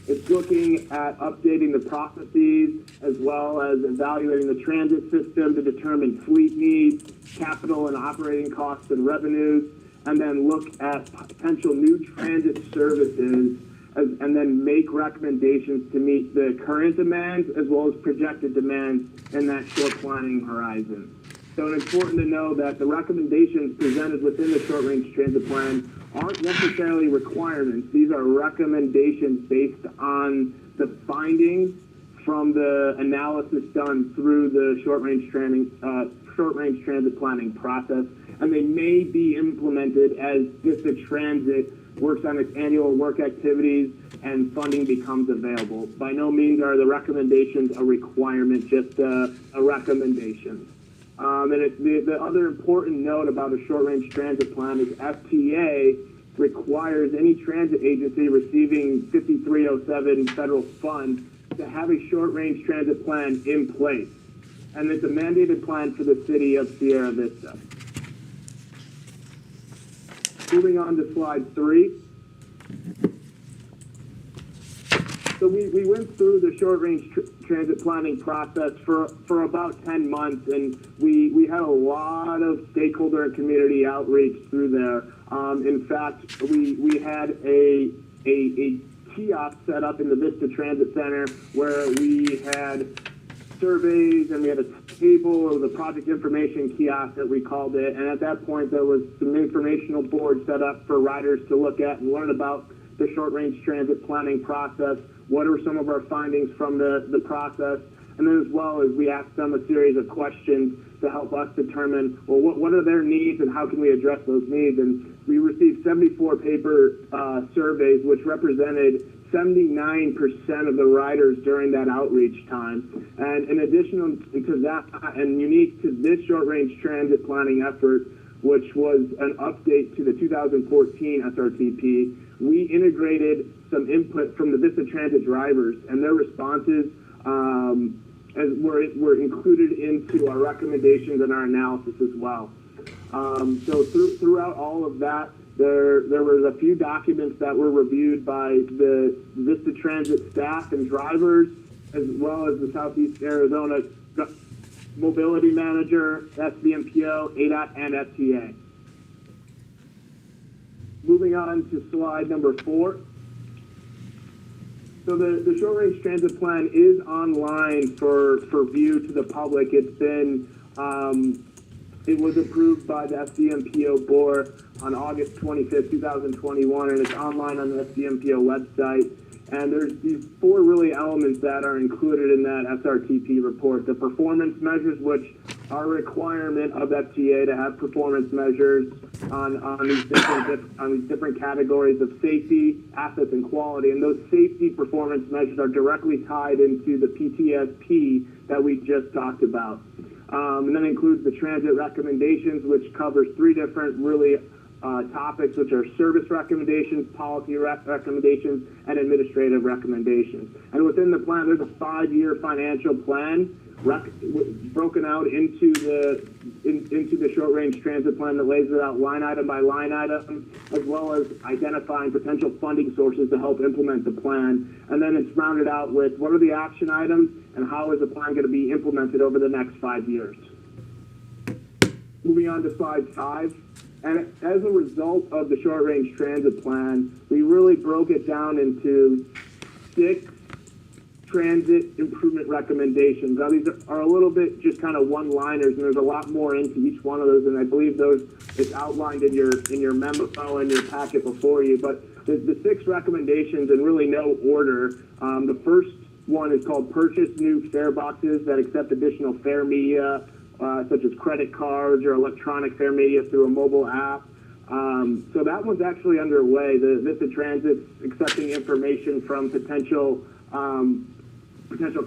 it's looking at updating the processes as well as evaluating the transit system to determine fleet needs, capital and operating costs and revenues, and then look at potential new transit services and then make recommendations to meet the current demands as well as projected demands in that short planning horizon. So it's important to know that the recommendations presented within the short-range transit plan aren't necessarily requirements. These are recommendations based on the findings from the analysis done through the short-range transit planning process, and they may be implemented as Vista Transit works on its annual work activities and funding becomes available. By no means are the recommendations a requirement, just a recommendation. The other important note about a short-range transit plan is FTA requires any transit agency receiving 5307 federal funds to have a short-range transit plan in place. And it's a mandated plan for the city of Sierra Vista. Moving on to slide 3. So we went through the short-range transit planning process for about 10 months, and we had a lot of stakeholder and community outreach through there. In fact, we had a kiosk set up in the Vista Transit Center where we had surveys, and we had a table of the project information kiosk that we called it. And at that point, there was some informational boards set up for riders to look at and learn about the short-range transit planning process. What are some of our findings from the process? And then as well as we asked them a series of questions to help us determine, well, what are their needs and how can we address those needs? And we received 74 paper surveys, which represented 79% of the riders during that outreach time. And in addition to that, and unique to this short-range transit planning effort, which was an update to the 2014 SRTP, we integrated some input from the Vista Transit drivers, and their responses as were included into our recommendations and our analysis as well. So throughout all of that, there was a few documents that were reviewed by the Vista Transit staff and drivers, as well as the Southeast Arizona Mobility Manager, SVMPO, ADOT, and FTA. Moving on to slide number 4. So the short-range transit plan is online for view to the public. It's been, it was approved by the SVMPO board on August 25th, 2021, and it's online on the SVMPO website. And there's these 4 really elements that are included in that SRTP report. The performance measures, which are a requirement of FTA to have performance measures on these different categories of safety, assets, and quality. And those safety performance measures are directly tied into the PTSP that we just talked about. And that includes the transit recommendations, which covers 3 different really topics, which are service recommendations, policy recommendations, and administrative recommendations. And within the plan, there's a 5-year financial plan broken out into the short-range transit plan that lays it out line item by line item, as well as identifying potential funding sources to help implement the plan. And then it's rounded out with what are the action items and how is the plan going to be implemented over the next 5 years. Moving on to slide 5. And as a result of the short-range transit plan, we really broke it down into 6 transit improvement recommendations. Now, these are a little bit just kind of one-liners, and there's a lot more into each one of those, and I believe those it's outlined in your memo and your packet before you. But the 6 recommendations, in really no order. The first one is called purchase new fare boxes that accept additional fare media, such as credit cards or electronic fare media through a mobile app. So that one's actually underway. The Vista Transit's accepting information from potential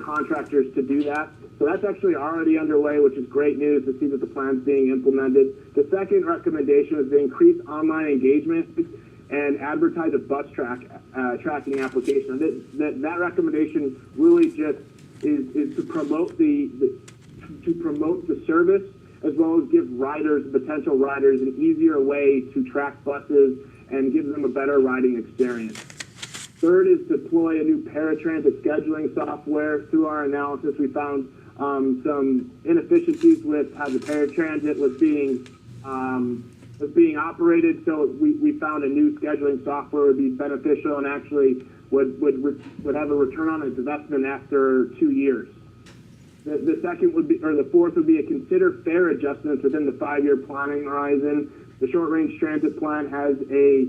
contractors to do that. So that's actually already underway, which is great news to see that the plan's being implemented. The second recommendation is to increase online engagement and advertise a bus tracking application. That recommendation really just is to promote the service, as well as give potential riders, an easier way to track buses and give them a better riding experience. Third is deploy a new paratransit scheduling software. Through our analysis, we found some inefficiencies with how the paratransit was being operated. So we found a new scheduling software would be beneficial and actually would have a return on its investment after 2 years. The second would be, or the fourth would be, consider fare adjustments within the 5-year planning horizon. The short-range transit plan has a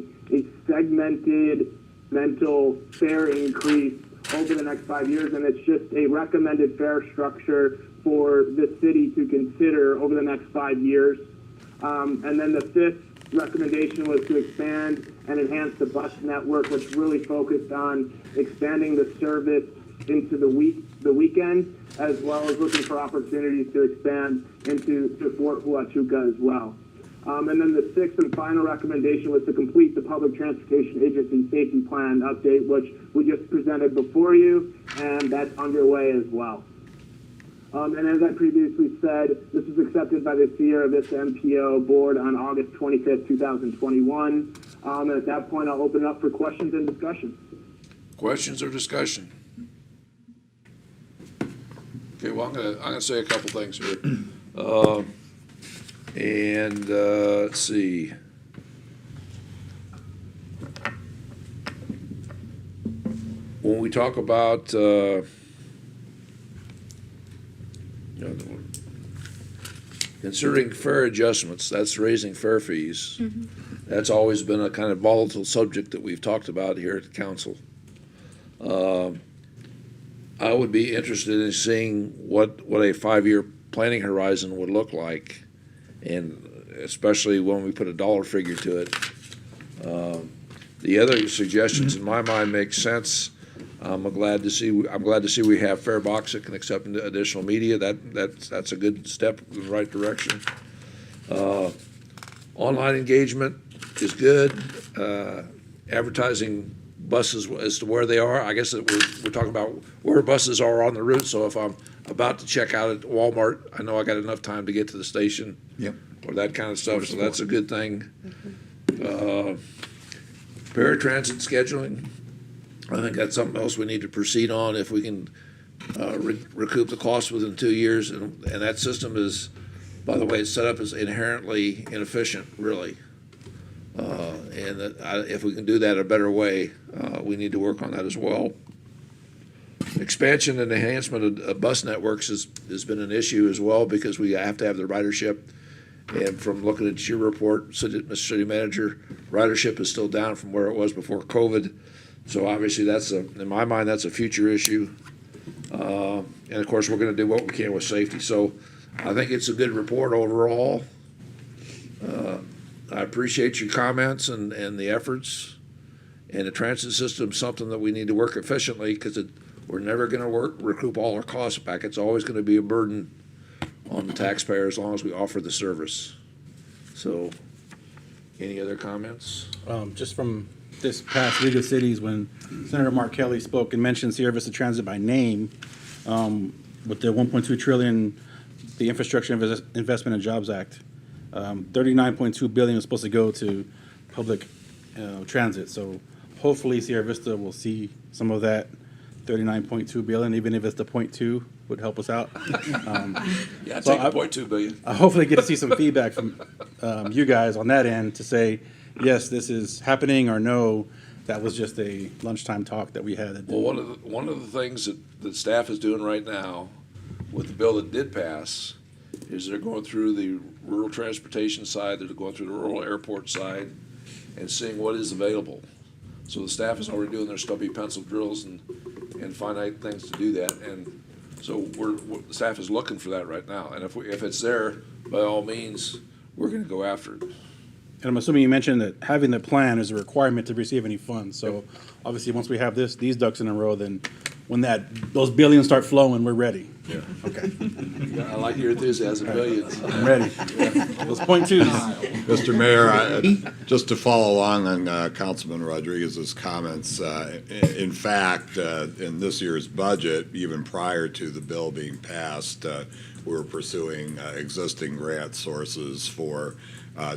segmented mental fare increase over the next 5 years, and it's just a recommended fare structure for the city to consider over the next 5 years. And then the 5th recommendation was to expand and enhance the bus network, which really focused on expanding the service into the weekend, as well as looking for opportunities to expand into Fort Huachuca as well. And then the 6th and final recommendation was to complete the Public Transportation Agency Safety Plan update, which we just presented before you, and that's underway as well. And as I previously said, this was accepted by the Sierra Vista MPO board on August 25th, 2021. And at that point, I'll open it up for questions and discussion. Questions or discussion? Okay, well, I'm gonna say a couple things here. Let's see. When we talk about you know, considering fare adjustments, that's raising fare fees. That's always been a kind of volatile subject that we've talked about here at the council. I would be interested in seeing what a 5-year planning horizon would look like, and especially when we put a dollar figure to it. The other suggestions in my mind make sense. I'm glad to see we have fare box that can accept additional media. That's a good step in the right direction. Online engagement is good. Advertising buses as to where they are. I guess that we're talking about where buses are on the route. So if I'm about to check out at Walmart, I know I got enough time to get to the station. Yep. Or that kind of stuff. So that's a good thing. Paratransit scheduling. I think that's something else we need to proceed on if we can recoup the cost within 2 years. And that system is, by the way, it's set up as inherently inefficient, really. And if we can do that a better way, we need to work on that as well. Expansion and enhancement of bus networks has been an issue as well, because we have to have the ridership. And from looking at your report, Mr. City Manager, ridership is still down from where it was before COVID. So obviously in my mind, that's a future issue. And of course, we're going to do what we can with safety. So I think it's a good report overall. I appreciate your comments and the efforts. And the transit system is something that we need to work efficiently, because we're never going to recoup all our costs back. It's always going to be a burden on the taxpayer as long as we offer the service. So, any other comments? Just from this past League of Cities, when Senator Mark Kelly spoke and mentioned Sierra Vista Transit by name, with the $1.2 trillion, the Infrastructure Investment and Jobs Act, $39.2 billion is supposed to go to public transit. So hopefully Sierra Vista will see some of that $39.2 billion, even if it's the 0.2, would help us out. Yeah, take the $0.2 billion. I hopefully get to see some feedback from you guys on that end to say, yes, this is happening, or no, that was just a lunchtime talk that we had. Well, one of the things that staff is doing right now with the bill that did pass is they're going through the rural transportation side, they're going through the rural airport side, and seeing what is available. So the staff is already doing their stubby pencil drills and finite things to do that. And so the staff is looking for that right now. And if it's there, by all means, we're going to go after it. And I'm assuming you mentioned that having the plan is a requirement to receive any funds. So obviously, once we have these ducks in a row, then when those billions start flowing, we're ready. Yeah. Okay. I like your enthusiasm, billions. I'm ready. Those 0.2s. Mr. Mayor, just to follow along on Councilman Rodriguez's comments, in fact, in this year's budget, even prior to the bill being passed, we were pursuing existing grant sources for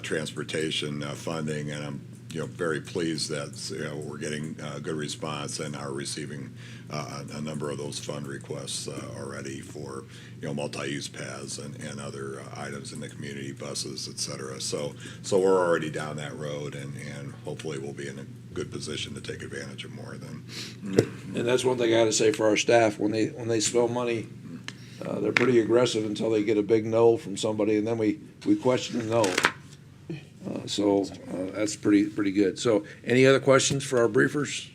transportation funding, and I'm very pleased that we're getting a good response and are receiving a number of those fund requests already for multi-use paths and other items in the community, buses, et cetera. So we're already down that road, and hopefully we'll be in a good position to take advantage of more than. And that's one thing I got to say for our staff: when they spend money, they're pretty aggressive until they get a big no from somebody, and then we question the no. So that's pretty good. So any other questions for our briefers?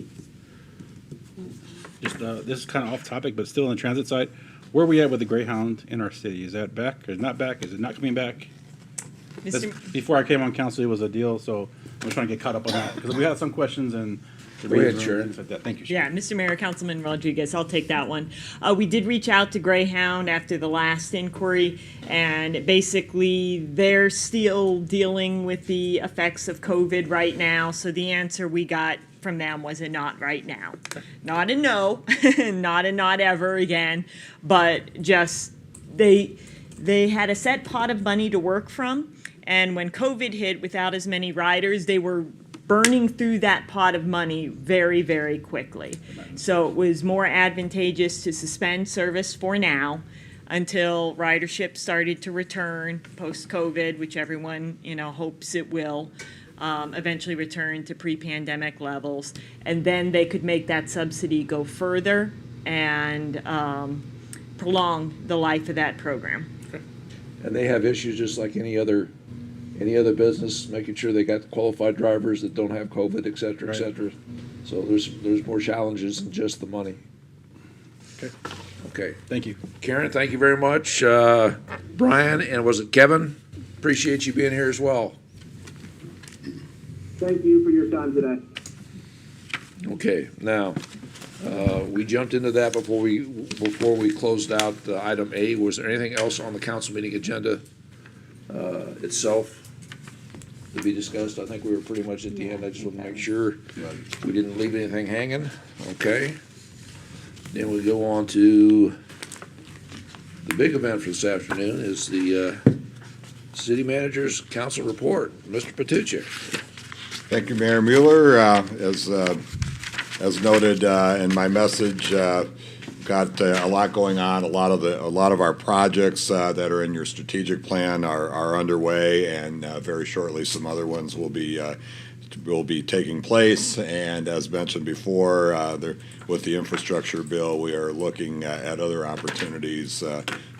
Just this is kind of off topic, but still on the transit side, where are we at with the Greyhound in our city? Is that back? Or is it not back? Is it not coming back? Before I came on council, it was a deal, so I'm trying to get caught up on that, because we had some questions and. Go ahead, Sharon. Like that. Thank you, Yeah, Sharon. Mr. Mayor, Councilman Rodriguez, I'll take that one. We did reach out to Greyhound after the last inquiry, and basically they're still dealing with the effects of COVID right now. So the answer we got from them was a not right now. Not a no, not a not ever again, but just they had a set pot of money to work from, and when COVID hit without as many riders, they were burning through that pot of money very, very quickly. So it was more advantageous to suspend service for now until ridership started to return post-COVID, which everyone, hopes it will eventually return to pre-pandemic levels. And then they could make that subsidy go further and prolong the life of that program. And they have issues just like any other business, making sure they got qualified drivers that don't have COVID, et cetera, et Right. cetera. So there's more challenges than just the money. Okay. Okay. Thank you. Karen, thank you very much. Brian, and was it Kevin? Appreciate you being here as well. Thank you for your time today. Okay, now, we jumped into that before we closed out item A. Was there anything else on the council meeting agenda itself to be discussed? I think we were pretty much at the end. I just want to make sure we didn't leave anything hanging. Okay. Then we go on to the big event for this afternoon is the city manager's council report. Mr. Patucci. Thank you, Mayor Mueller. As noted in my message, got a lot going on. A lot of our projects that are in your strategic plan are underway, and very shortly some other ones will be taking place. And as mentioned before, with the infrastructure bill, we are looking at other opportunities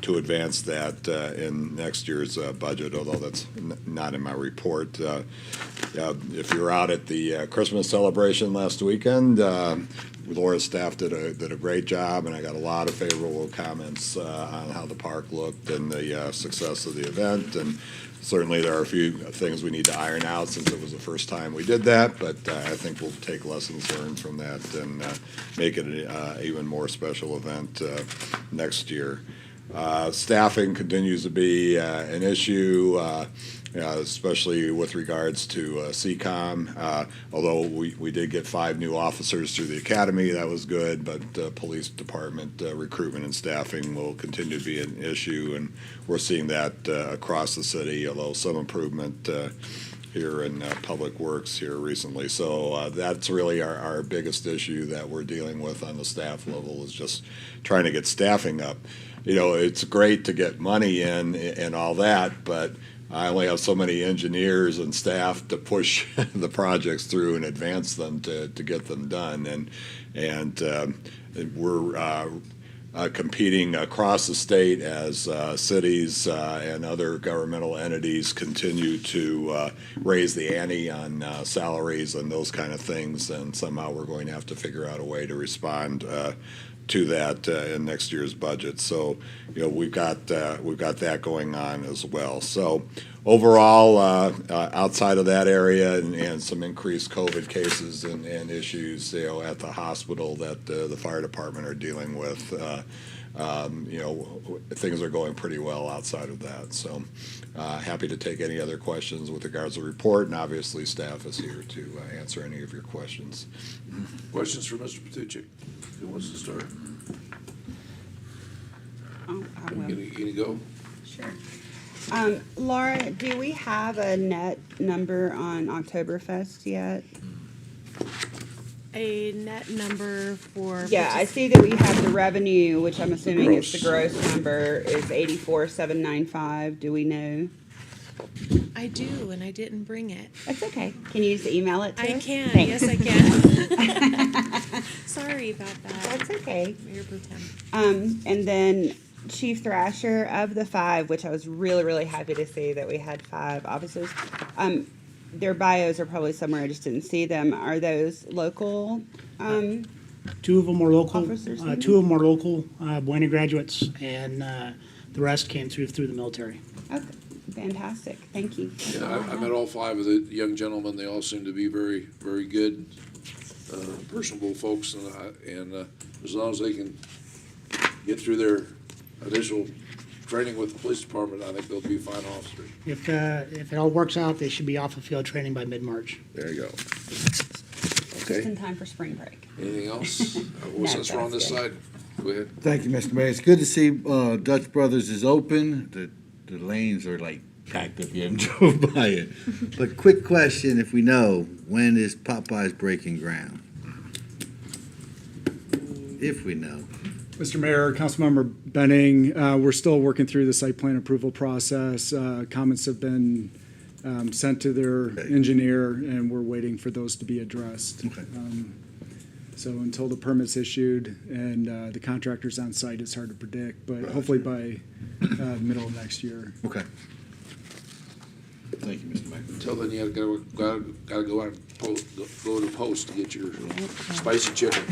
to advance that in next year's budget, although that's not in my report. If you were out at the Christmas celebration last weekend, Laura's staff did a great job, and I got a lot of favorable comments on how the park looked and the success of the event. And certainly there are a few things we need to iron out since it was the first time we did that, but I think we'll take lessons learned from that and make it an even more special event next year. Staffing continues to be an issue, especially with regards to CCOM. Although we did get 5 new officers through the academy, that was good, but police department recruitment and staffing will continue to be an issue, and we're seeing that across the city, although some improvement here in Public Works here recently. So that's really our biggest issue that we're dealing with on the staff level, is just trying to get staffing up. You know, it's great to get money in and all that, but I only have so many engineers and staff to push the projects through and advance them to get them done. And we're competing across the state as cities and other governmental entities continue to raise the ante on salaries and those kind of things. And somehow we're going to have to figure out a way to respond to that in next year's budget. So, you know, we've got that going on as well. So overall, outside of that area and some increased COVID cases and issues, you know, at the hospital that the fire department are dealing with, you know, things are going pretty well outside of that. So happy to take any other questions with regards to the report, and obviously staff is here to answer any of your questions. Questions for Mr. Patucci? Who wants to start? Oh, I will. You gonna go? Sure. Laura, do we have a net number on Oktoberfest yet? A net number for. Yeah, I see that we have the revenue, which I'm assuming is the gross number, is 84,795. Do we know? I do, and I didn't bring it. That's okay. Can you just email it to I us? can, Thanks. yes, I can. Sorry about that. That's okay. Mayor Pro Tem. And then Chief Thrasher, of the 5, which I was really, really happy to see that we had 5 officers. Their bios are probably somewhere, I just didn't see them. Are those local? 2 of them are local. Officers, 2 of them are local, Buena graduates, and the rest came through the military. Okay, fantastic. Thank you. Yeah, I met all 5 of the young gentlemen. They all seem to be very, very good, personable folks, and as long as they can get through their initial training with the police department, I think they'll be fine officers. If it all works out, they should be off of field training by mid-March. There you go. Just Okay. in time for spring break. Anything else? What's No, this on this that's side? Go ahead. Thank you, Mr. Mayor. It's good to see Dutch Brothers is open. The lanes are like packed if you haven't drove by it. But quick question, if we know, when is Popeye's breaking ground? If we know. Mr. Mayor, Councilmember Benning, we're still working through the site plan approval process. Comments have been sent to their engineer, and we're waiting for those to be addressed. Okay. So until the permit's issued and the contractor's on site, it's hard to predict, but hopefully by middle of next year. Okay. Thank you, Mr. Mayor. Until then, you gotta go out and go to Post to get your spicy chicken.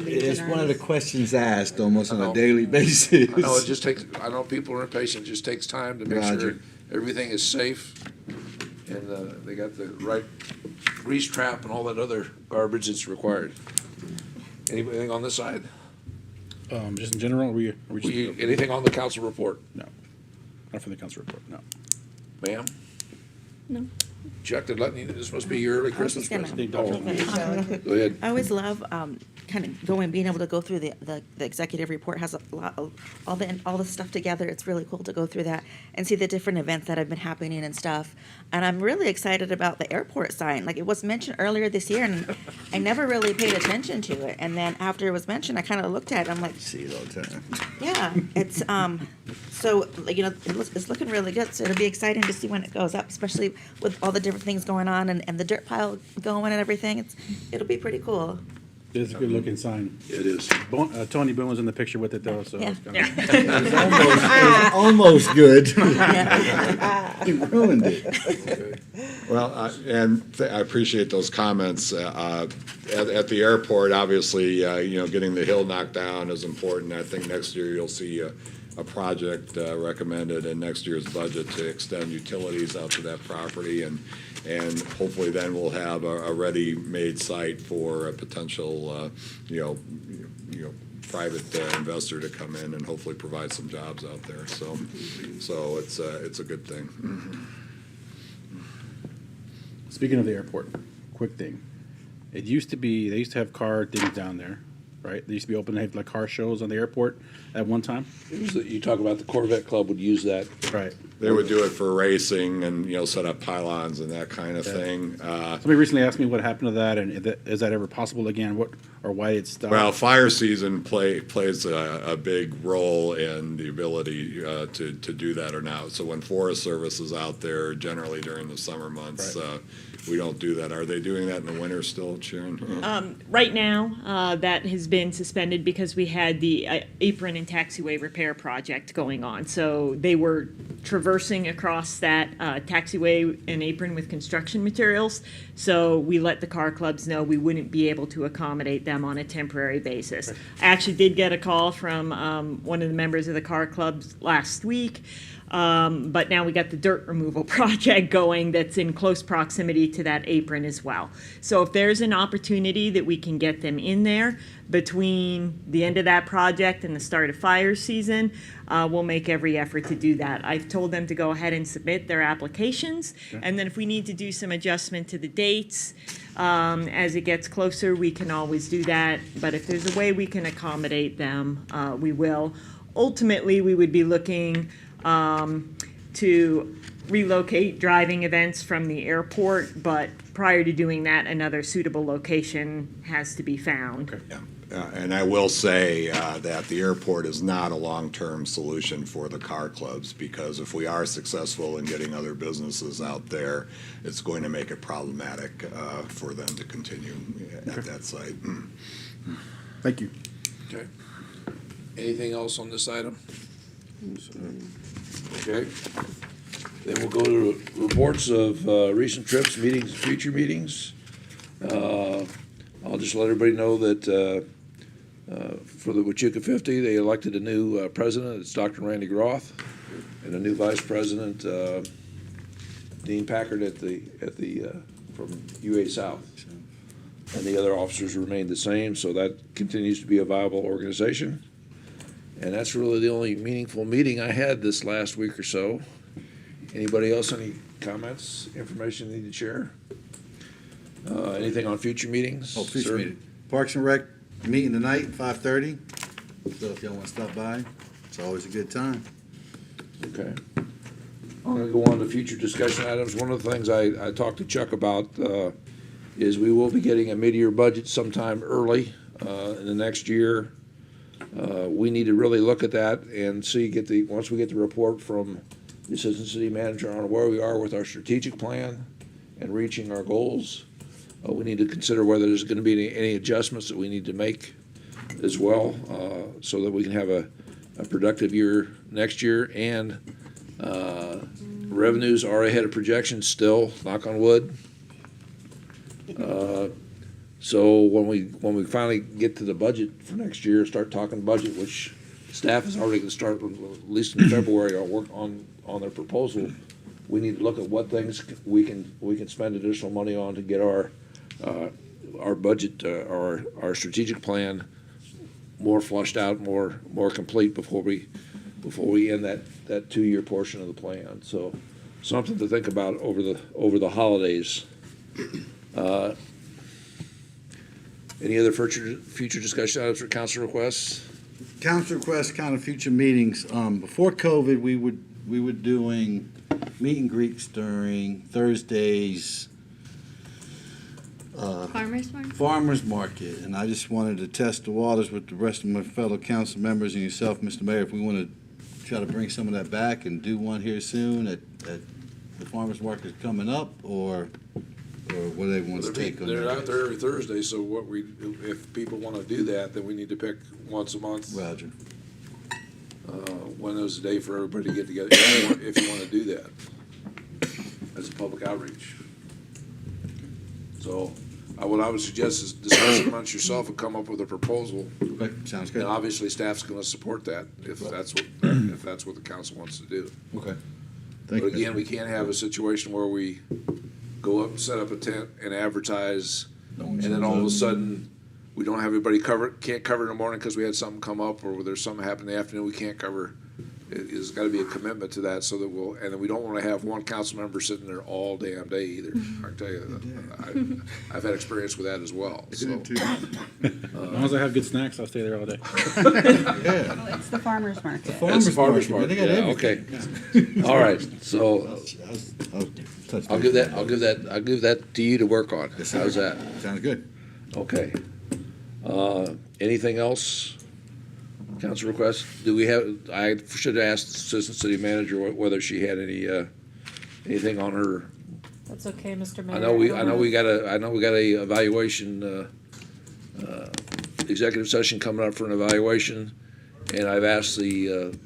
It's one of the questions asked almost on I a know. daily basis. I know it just takes, I know people are impatient, it just takes time to make sure Roger. everything is safe. And, they got the right grease trap and all that other garbage that's required. Anything on this side? Just in general, are we just, Anything on the council report? no, not for the council report, no. Ma'am? No. Chuck, this must be your early Christmas gonna- present. Okay. Go ahead. I always love kind of being able to go through the executive report has a lot of all the stuff together. It's really cool to go through that and see the different events that have been happening and stuff. And I'm really excited about the airport sign. Like, it was mentioned earlier this year, and I never really paid attention to it. And then after it was mentioned, I kind of looked at it. I'm like, See it all the time. yeah, it's so, you know, it's looking really good. So it'll be exciting to see when it goes up, especially with all the different things going on and the dirt pile going and everything. It'll be pretty cool. It's a good looking sign. It is. Tony Boone was in the picture with it though, so Yeah. it's kinda. It's almost good. You ruined it. Well, I appreciate those comments. At the airport, obviously, you know, getting the hill knocked down is important. I think next year you'll see a project recommended in next year's budget to extend utilities out to that property, and hopefully then we'll have a ready-made site for a potential, you know, private investor to come in and hopefully provide some jobs out there. So it's a good thing. Speaking of the airport, quick thing. It used to be, they used to have car things down there, right? They used to be open to have like car shows on the airport at one time. You talk about the Corvette Club would use that. Right. They would do it for racing and, you know, set up pylons and that kind of thing. Somebody recently asked me what happened to that, and is that ever possible again? What, or why it stopped? Well, fire season plays a big role in the ability to do that or not. So when Forest Service is out there, generally during the summer months, we don't do that. Are they doing that in the winter still, Sharon? Right now, that has been suspended because we had the apron and taxiway repair project going on. So they were traversing across that taxiway and apron with construction materials. So we let the car clubs know we wouldn't be able to accommodate them on a temporary basis. I actually did get a call from one of the members of the car clubs last week. But now we got the dirt removal project going that's in close proximity to that apron as well. So if there's an opportunity that we can get them in there between the end of that project and the start of fire season, we'll make every effort to do that. I've told them to go ahead and submit their applications, and then if we need to do some adjustment to the dates as it gets closer, we can always do that. But if there's a way we can accommodate them, we will. Ultimately, we would be looking to relocate driving events from the airport, but prior to doing that, another suitable location has to be found. And I will say that the airport is not a long-term solution for the car clubs, because if we are successful in getting other businesses out there, it's going to make it problematic for them to continue at that site. Thank you. Okay. Anything else on this item? Okay. Then we'll go to reports of recent trips, meetings, and future meetings. I'll just let everybody know that for the Huachuca 50, they elected a new president. It's Dr. Randy Groth, and a new vice president, Dean Packard from UA South. And the other officers remain the same, so that continues to be a viable organization. And that's really the only meaningful meeting I had this last week or so. Anybody else, any comments, information they need to share? Anything on future meetings? Oh, future sir? meeting. Parks and Rec meeting tonight, 5:30. So if y'all want to stop by, it's always a good time. Okay. I'm gonna go on to future discussion items. One of the things I talked to Chuck about is we will be getting a mid-year budget sometime early in the next year. We need to really look at that and see, once we get the report from the Assistant City Manager on where we are with our strategic plan and reaching our goals, we need to consider whether there's gonna be any adjustments that we need to make as well, so that we can have a productive year next year. And revenues are ahead of projections still, knock on wood. So when we finally get to the budget for next year, start talking budget, which staff is already gonna start, at least in February, or work on their proposal, we need to look at what things we can spend additional money on to get our budget, our strategic plan more flushed out, more complete before we end that 2-year portion of the plan. So something to think about over the holidays. Any other future discussion items or council requests? Council requests, kind of future meetings. Before COVID, we were doing meet and greets during Thursdays. Farmers market? Farmers market, and I just wanted to test the waters with the rest of my fellow council members and yourself, Mr. Mayor, if we want to try to bring some of that back and do one here soon at the farmers market coming up, or what do they want to take on They're that? out there every Thursday, so if people want to do that, then we need to pick once a month. Roger. When is the day for everybody to get together, if you want to do that, as a public outreach. So, what I would suggest is discuss it amongst yourself and come up with a proposal. Okay, sounds good. And obviously, staff's gonna support that, if that's what the council wants to do. Okay. But again, we can't have a situation where we go up and set up a tent and advertise, and then all of a sudden, we don't have everybody can't cover in the morning because we had something come up, or there's something happen in the afternoon we can't cover. There's gotta be a commitment to that, so that and then we don't wanna have one council member sitting there all damn day either. I can tell you, I've had experience with that as well, so. As long as I have good snacks, I'll stay there all day. Yeah. Well, it's the farmer's market. That's the farmer's market, market, they got yeah, okay. everything. All right, so I'll give that to you to work on. Yes, sir. How's that? Sounds good. Okay. Anything else? Council requests? I should have asked the assistant city manager whether she had anything on her. That's okay, Mr. Mayor. I know we got a evaluation, executive session coming up for an evaluation. And I've asked the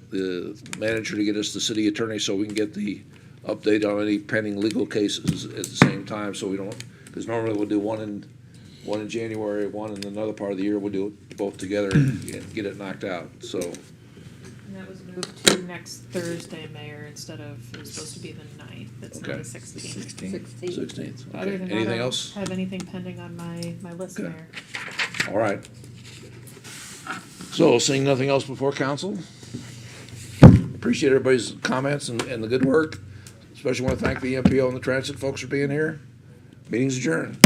manager to get us the city attorney so we can get the update on any pending legal cases at the same time, so we don't, because normally we'll do one in January, one in another part of the year, we'll do it both together and get it knocked out, so. And that was moved to next Thursday, Mayor, instead of, it was supposed to be the 9th. It's now Okay. the 16th. 16th, Other okay. than that, Anything I don't else? have anything pending on my list, Okay. Mayor. All right. So, seeing nothing else before council, appreciate everybody's comments and the good work. Especially want to thank the MPO and the transit folks for being here. Meeting's adjourned.